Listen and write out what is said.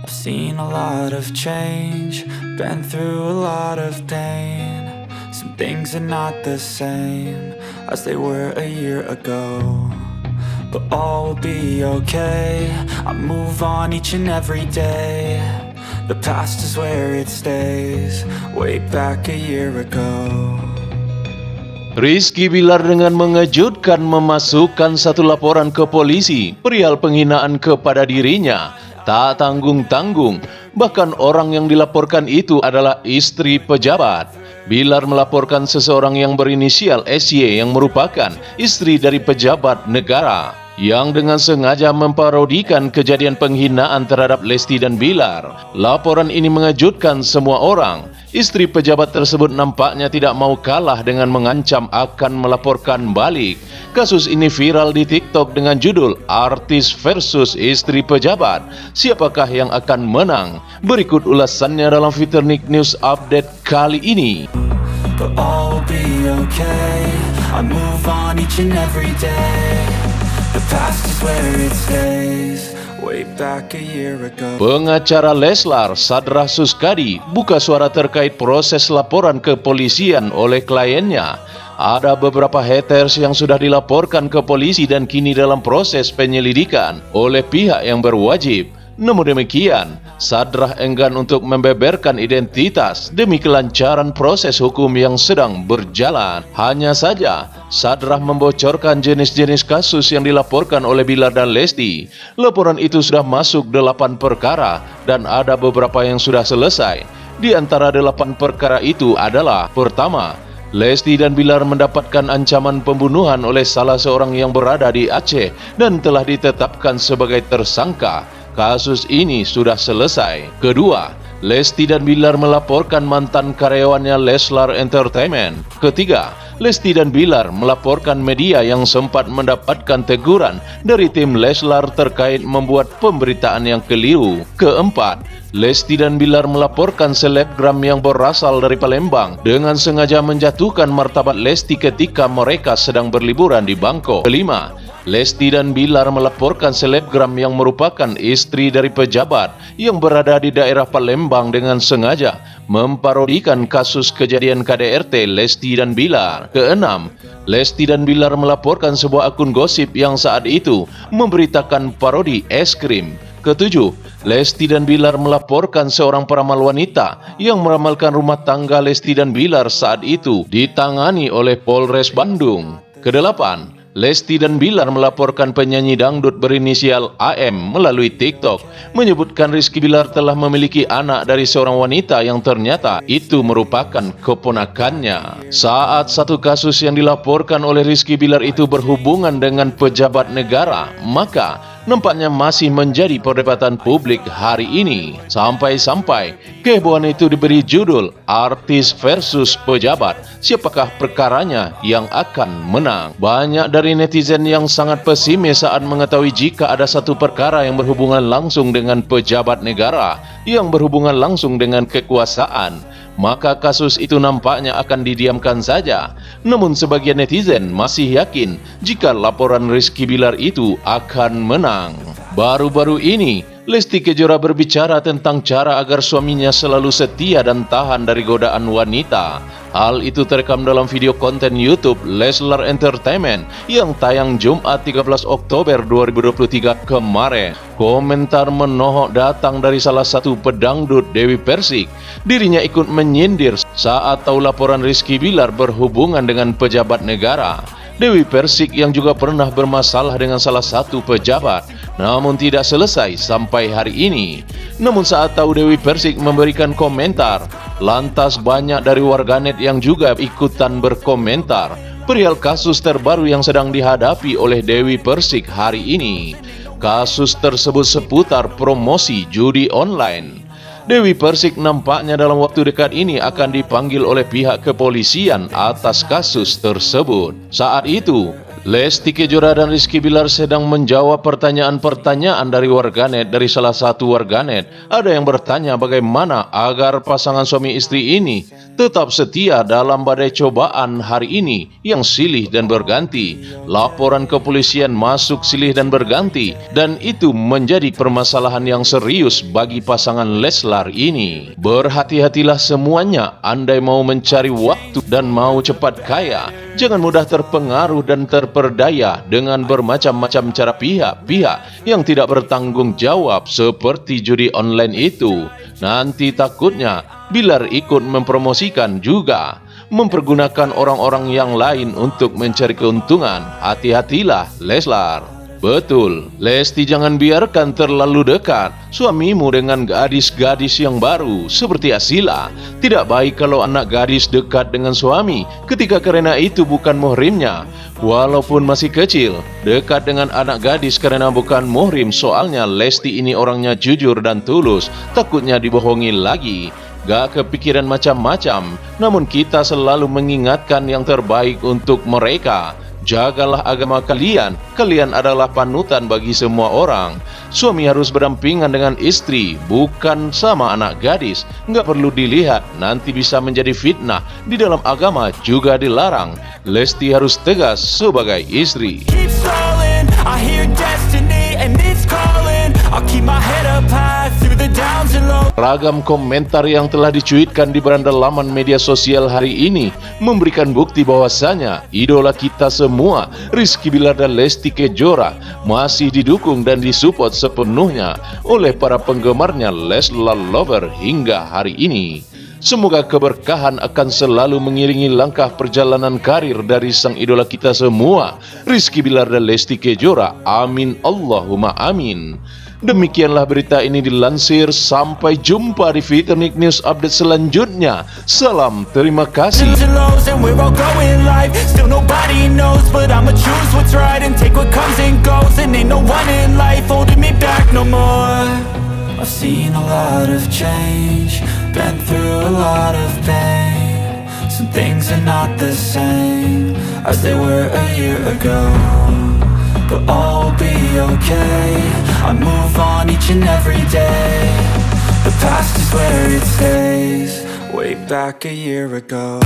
Seen a lot of change, been through a lot of pain. Some things are not the same as they were a year ago, but all will be okay. I move on each and every day. The past is where it stays, way back a year ago. Rizky Bilar dengan mengejutkan memasukkan satu laporan ke polisi perihal penghinaan kepada dirinya. Tak tanggung-tanggung, bahkan orang yang dilaporkan itu adalah istri pejabat. Bilar melaporkan seseorang yang berinisial SY yang merupakan istri dari pejabat negara yang dengan sengaja memparodikan kejadian penghinaan terhadap Lesti dan Bilar. Laporan ini mengejutkan semua orang. Istri pejabat tersebut nampaknya tidak mau kalah dengan mengancam akan melaporkan balik. Kasus ini viral di TikTok dengan judul Artis versus Istri Pejabat. Siapakah yang akan menang? Berikut ulasannya dalam Fitur Nick News Update kali ini. But all will be okay. I move on each and every day. The past is where it stays, way back a year ago. Pengacara Leslar, Sadrah Suskadi, buka suara terkait proses laporan kepolisian oleh kliennya. Ada beberapa haters yang sudah dilaporkan ke polisi dan kini dalam proses penyelidikan oleh pihak yang berwajib. Namun demikian, Sadrah enggan untuk membeberkan identitas demi kelancaran proses hukum yang sedang berjalan. Hanya saja, Sadrah membocorkan jenis-jenis kasus yang dilaporkan oleh Bilar dan Lesti. Laporan itu sudah masuk 8 perkara dan ada beberapa yang sudah selesai. Di antara 8 perkara itu adalah: pertama, Lesti dan Bilar mendapatkan ancaman pembunuhan oleh salah seorang yang berada di Aceh dan telah ditetapkan sebagai tersangka. Kasus ini sudah selesai. Kedua, Lesti dan Bilar melaporkan mantan karyawannya Leslar Entertainment. Ketiga, Lesti dan Bilar melaporkan media yang sempat mendapatkan teguran dari tim Leslar terkait membuat pemberitaan yang keliru. Keempat, Lesti dan Bilar melaporkan selebgram yang berasal dari Palembang dengan sengaja menjatuhkan martabat Lesti ketika mereka sedang berliburan di Bangkok. Kelima, Lesti dan Bilar melaporkan selebgram yang merupakan istri dari pejabat yang berada di daerah Palembang dengan sengaja memparodikan kasus kejadian KDRT Lesti dan Bilar. Keenam, Lesti dan Bilar melaporkan sebuah akun gosip yang saat itu memberitakan parodi es krim. Ketujuh, Lesti dan Bilar melaporkan seorang peramal wanita yang meramalkan rumah tangga Lesti dan Bilar saat itu ditangani oleh Polres Bandung. Kedelapan, Lesti dan Bilar melaporkan penyanyi dangdut berinisial AM melalui TikTok, menyebutkan Rizky Bilar telah memiliki anak dari seorang wanita yang ternyata itu merupakan keponakannya. Saat satu kasus yang dilaporkan oleh Rizky Bilar itu berhubungan dengan pejabat negara, maka nampaknya masih menjadi perdebatan publik hari ini. Sampai-sampai kehebohan itu diberi judul Artis versus Pejabat. Siapakah perkaranya yang akan menang? Banyak dari netizen yang sangat pesimis saat mengetahui jika ada satu perkara yang berhubungan langsung dengan pejabat negara, yang berhubungan langsung dengan kekuasaan, maka kasus itu nampaknya akan didiamkan saja. Namun sebagian netizen masih yakin jika laporan Rizky Bilar itu akan menang. Baru-baru ini, Lesti Kejora berbicara tentang cara agar suaminya selalu setia dan tahan dari godaan wanita. Hal itu terekam dalam video konten YouTube Leslar Entertainment yang tayang Jumat 13 Oktober 2023 kemarin. Komentar menohok datang dari salah satu pedangdut, Dewi Persik. Dirinya ikut menyindir saat tahu laporan Rizky Bilar berhubungan dengan pejabat negara. Dewi Persik yang juga pernah bermasalah dengan salah satu pejabat, namun tidak selesai sampai hari ini. Namun saat tahu Dewi Persik memberikan komentar, lantas banyak dari warganet yang juga ikutan berkomentar perihal kasus terbaru yang sedang dihadapi oleh Dewi Persik hari ini. Kasus tersebut seputar promosi judi online. Dewi Persik nampaknya dalam waktu dekat ini akan dipanggil oleh pihak kepolisian atas kasus tersebut. Saat itu, Lesti Kejora dan Rizky Bilar sedang menjawab pertanyaan-pertanyaan dari warganet. Dari salah satu warganet, ada yang bertanya bagaimana agar pasangan suami istri ini tetap setia dalam badai cobaan hari ini yang silih dan berganti. Laporan kepolisian masuk silih dan berganti, dan itu menjadi permasalahan yang serius bagi pasangan Leslar ini. Berhati-hatilah semuanya, andai mau mencari waktu dan mau cepat kaya, jangan mudah terpengaruh dan terperdaya dengan bermacam-macam cara pihak-pihak yang tidak bertanggung jawab seperti judi online itu. Nanti takutnya Bilar ikut mempromosikan juga, mempergunakan orang-orang yang lain untuk mencari keuntungan. Hati-hatilah Leslar. Betul, Lesti, jangan biarkan terlalu dekat suamimu dengan gadis-gadis yang baru seperti Asila. Tidak baik kalau anak gadis dekat dengan suami ketika karena itu bukan muhrimnya. Walaupun masih kecil, dekat dengan anak gadis karena bukan muhrim. Soalnya Lesti ini orangnya jujur dan tulus, takutnya dibohongi lagi. Gak kepikiran macam-macam, namun kita selalu mengingatkan yang terbaik untuk mereka. Jagalah agama kalian, kalian adalah panutan bagi semua orang. Suami harus berdampingan dengan istri, bukan sama anak gadis. Nggak perlu dilihat, nanti bisa menjadi fitnah. Di dalam agama juga dilarang. Lesti harus tegas sebagai istri. Ragam komentar yang telah dicuitkan di beranda laman media sosial hari ini memberikan bukti bahwasanya idola kita semua, Rizky Bilar dan Lesti Kejora, masih didukung dan disupport sepenuhnya oleh para penggemarnya Leslar Lover hingga hari ini. Semoga keberkahan akan selalu mengiringi langkah perjalanan karir dari sang idola kita semua, Rizky Bilar dan Lesti Kejora. Amin Allahumma amin. Demikianlah berita ini dilansir. Sampai jumpa di Fitnik News update selanjutnya. Salam, terima kasih. I've seen a lot of change, been through a lot of pain. Some things are not the same as they were a year ago, but all will be okay. I move on each and every day. The past is where it stays, way back a year ago.